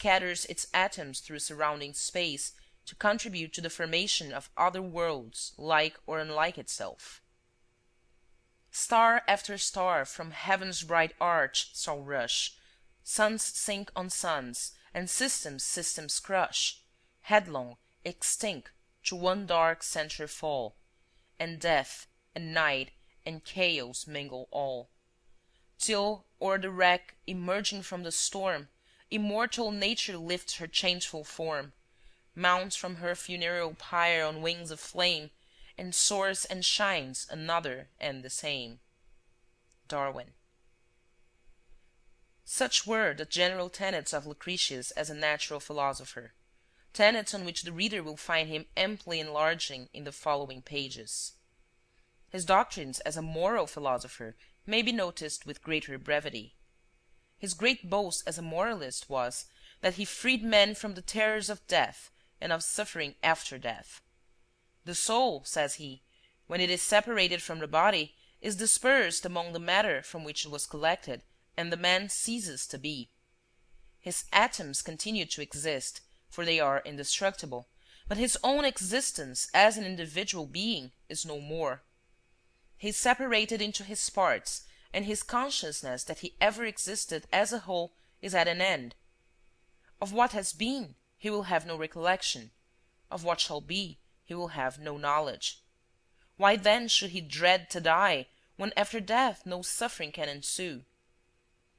scatters its atoms through surrounding space to contribute to the formation of other worlds like or unlike itself. Star after star from heaven's bright arch shall rush, suns sink on suns, and systems crush, headlong, extinct, to one dark centre fall, and death and night and chaos mingle all, till o'er the wreck emerging from the storm, immortal nature lifts her changeful form, mounts from her funereal pyre on wings of flame, and soars and shines another and the same. Darwin. Such were the general tenets of Lucretius as a natural philosopher, tenets on which the reader will find him amply enlarging in the following pages. His doctrines as a moral philosopher may be noticed with greater brevity. His great boast as a moralist was that he freed men from the terrors of death and of suffering after death. The soul, says he, when it is separated from the body, is dispersed among the matter from which it was collected, and the man ceases to be. His atoms continue to exist, for they are indestructible, but his own existence as an individual being is no more. He is separated into his parts, and his consciousness that he ever existed as a whole is at an end. Of what has been, he will have no recollection. Of what shall be, he will have no knowledge. Why then should he dread to die, when after death no suffering can ensue?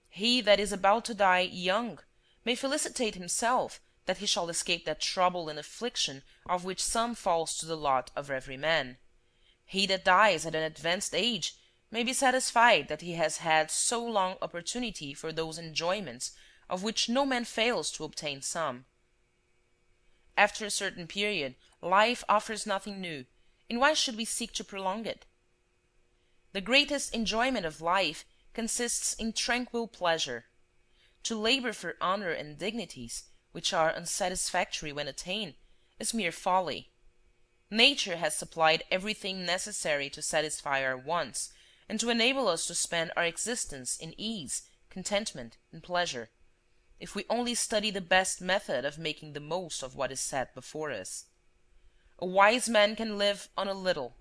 He that is about to die young may felicitate himself that he shall escape that trouble and affliction of which some falls to the lot of every man. He that dies at an advanced age may be satisfied that he has had so long opportunity for those enjoyments of which no man fails to obtain some. After a certain period, life offers nothing new, and why should we seek to prolong it? The greatest enjoyment of life consists in tranquil pleasure. To labor for honor and dignities, which are unsatisfactory when attained, is mere folly. Nature has supplied everything necessary to satisfy our wants, and to enable us to spend our existence in ease, contentment, and pleasure, if we only study the best method of making the most of what is set before us. A wise man can live on a little,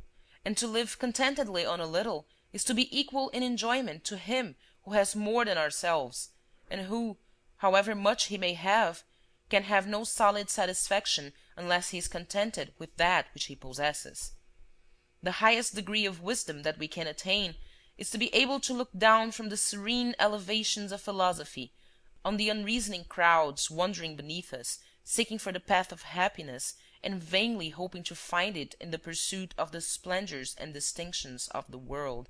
and to live contentedly on a little is to be equal in enjoyment to him who has more than ourselves, and who, however much he may have, can have no solid satisfaction unless he is contented with that which he possesses. The highest degree of wisdom that we can attain is to be able to look down from the serene elevations of philosophy on the unreasoning crowds wandering beneath us, seeking for the path of happiness, and vainly hoping to find it in the pursuit of the splendors and distinctions of the world.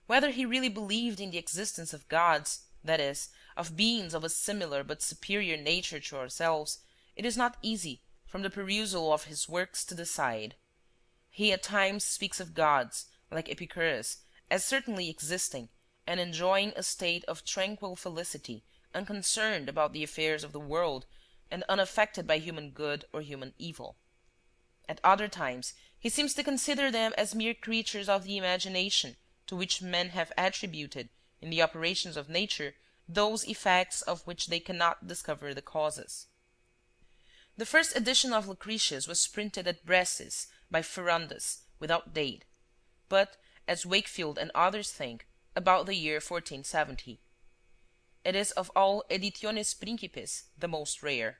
Whether he really believed in the existence of gods, that is, of beings of a similar but superior nature to ourselves, it is not easy, from the perusal of his works, to decide. He at times speaks of gods, like Epicurus, as certainly existing, and enjoying a state of tranquil felicity, unconcerned about the affairs of the world, and unaffected by human good or human evil. At other times he seems to consider them as mere creatures of the imagination, to which men have attributed, in the operations of nature, those effects of which they cannot discover the causes. The first edition of Lucretius was printed at Bresis by Ferrandus, without date, but, as Wakefield and others think, about the year 1470. It is of all editiones principes the most rare.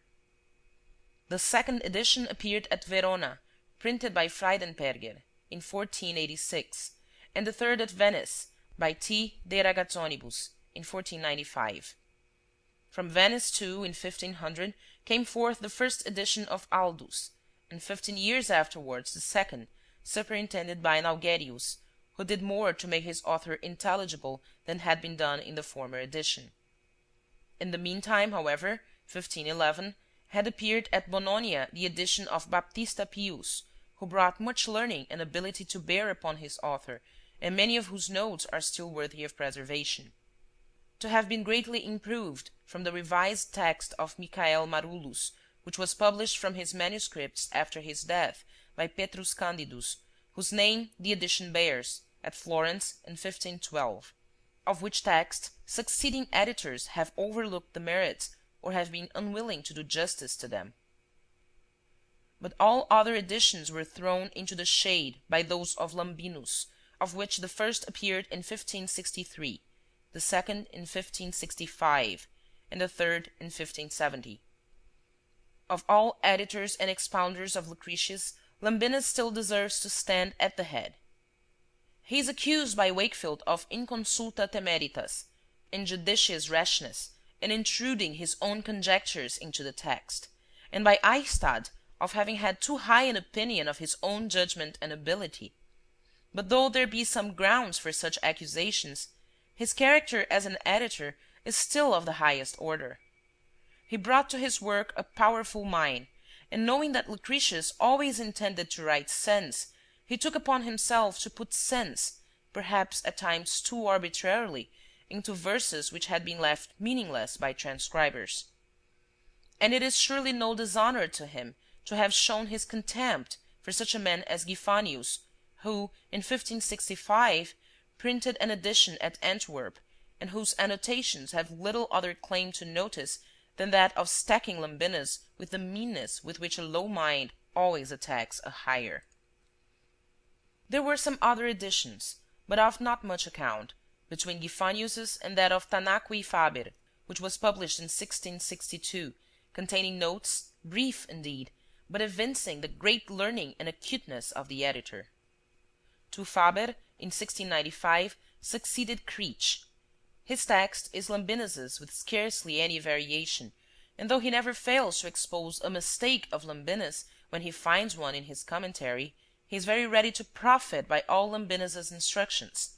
The second edition appeared at Verona, printed by Friedenperger, in 1486, and the third at Venice, by T. de Ragazzonibus, in 1495. From Venice, too, in 1500, came forth the first edition of Aldus, and 15 years afterwards the second, superintended by Naugerrius, who did more to make his author intelligible than had been done in the former edition. In the meantime, however, 1511, had appeared at Bologna the edition of Baptista Pius, who brought much learning and ability to bear upon his author, and many of whose notes are still worthy of preservation. To have been greatly improved from the revised text of Michael Marullus, which was published from his manuscripts after his death by Petrus Candidus, whose name the edition bears, at Florence in 1512, of which text succeeding editors have overlooked the merits or have been unwilling to do justice to them. But all other editions were thrown into the shade by those of Lambinus, of which the first appeared in 1563, the second in 1565, and the third in 1570. Of all editors and expounders of Lucretius, Lambinus still deserves to stand at the head. He is accused by Wakefield of inconsulta temeritas, injudicious rashness, and intruding his own conjectures into the text, and by Eystad of having had too high an opinion of his own judgment and ability. But though there be some grounds for such accusations, his character as an editor is still of the highest order. He brought to his work a powerful mind, and knowing that Lucretius always intended to write sense, he took upon himself to put sense, perhaps at times too arbitrarily, into verses which had been left meaningless by transcribers. And it is surely no dishonor to him to have shown his contempt for such a man as Gifanius, who, in 1565, printed an edition at Antwerp, and whose annotations have little other claim to notice than that of stacking Lambinus with the meanness with which a low mind always attacks a higher. There were some other editions, but of not much account, between Gifanius's and that of Tanaqui Faber, which was published in 1662, containing notes, brief indeed, but evincing the great learning and acuteness of the editor. To Faber, in 1695, succeeded Creech. His text is Lambinus's with scarcely any variation, and though he never fails to expose a mistake of Lambinus when he finds one in his commentary, he is very ready to profit by all Lambinus's instructions.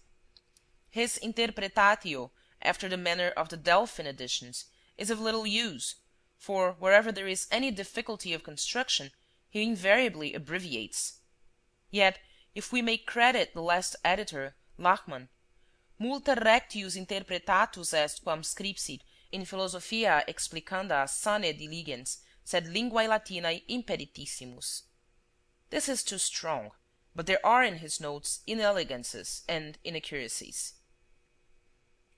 His Interpretatio, after the manner of the Delphin editions, is of little use, for wherever there is any difficulty of construction, he invariably abbreviates. Yet, if we may credit the last editor, Lachmann, multa rectius interpretatus est quam scripsit in philosophia explicanda sane diligens, sed linguae latinae imperitissimus. This is too strong, but there are in his notes inelegances and inaccuracies.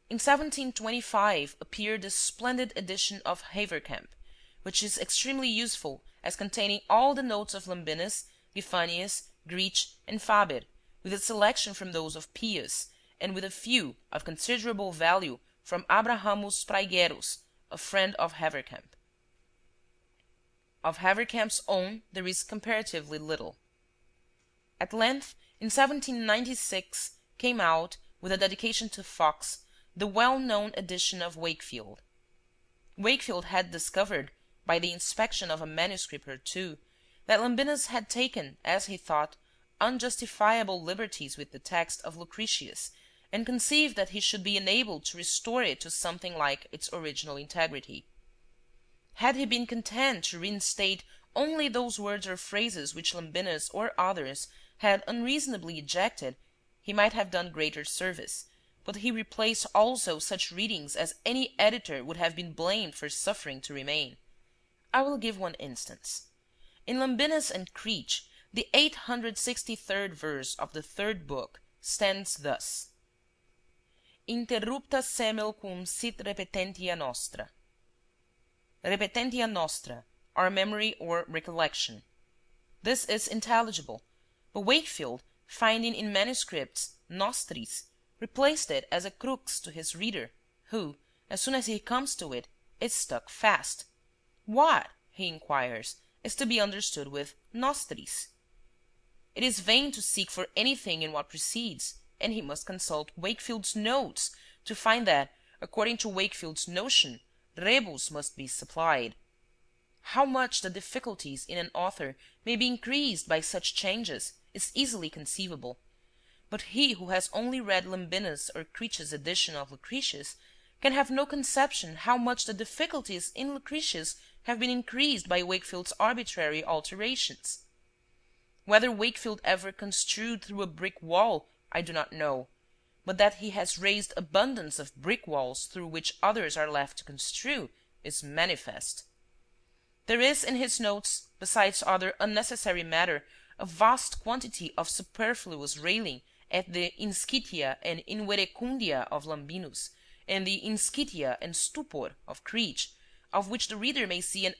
In 1725 appeared the splendid edition of Haverkamp, which is extremely useful as containing all the notes of Lambinus, Gifanius, Creech, and Faber, with a selection from those of Pius, and with a few of considerable value from Abrahamus Praegerus, a friend of Haverkamp. Of Haverkamp's own there is comparatively little. At length, in 1796, came out, with a dedication to Fox, the well-known edition of Wakefield. Wakefield had discovered, by the inspection of a manuscript or two, that Lambinus had taken, as he thought, unjustifiable liberties with the text of Lucretius, and conceived that he should be enabled to restore it to something like its original integrity. Had he been content to reinstate only those words or phrases which Lambinus or others had unreasonably ejected, he might have done greater service, but he replaced also such readings as any editor would have been blamed for suffering to remain. I will give one instance. In Lambinus and Creech, the 863rd verse of the third book stands thus: Interrupta semel cum sit repetentia nostra. Repetentia nostra, our memory or recollection. This is intelligible, but Wakefield, finding in manuscripts nostris, replaced it as a crux to his reader, who, as soon as he comes to it, is stuck fast. What, he inquires, is to be understood with nostris? It is vain to seek for anything in what precedes, and he must consult Wakefield's notes to find that, according to Wakefield's notion, rebus must be supplied. How much the difficulties in an author may be increased by such changes is easily conceivable, but he who has only read Lambinus or Creech's edition of Lucretius can have no conception how much the difficulties in Lucretius have been increased by Wakefield's arbitrary alterations. Whether Wakefield ever construed through a brick wall, I do not know, but that he has raised abundance of brick walls through which others are left to construe is manifest. There is in his notes, besides other unnecessary matter, a vast quantity of superfluous railing at the inscitia and inverecundia of Lambinus, and the inscitia and stupor of Creech, of which the reader may see an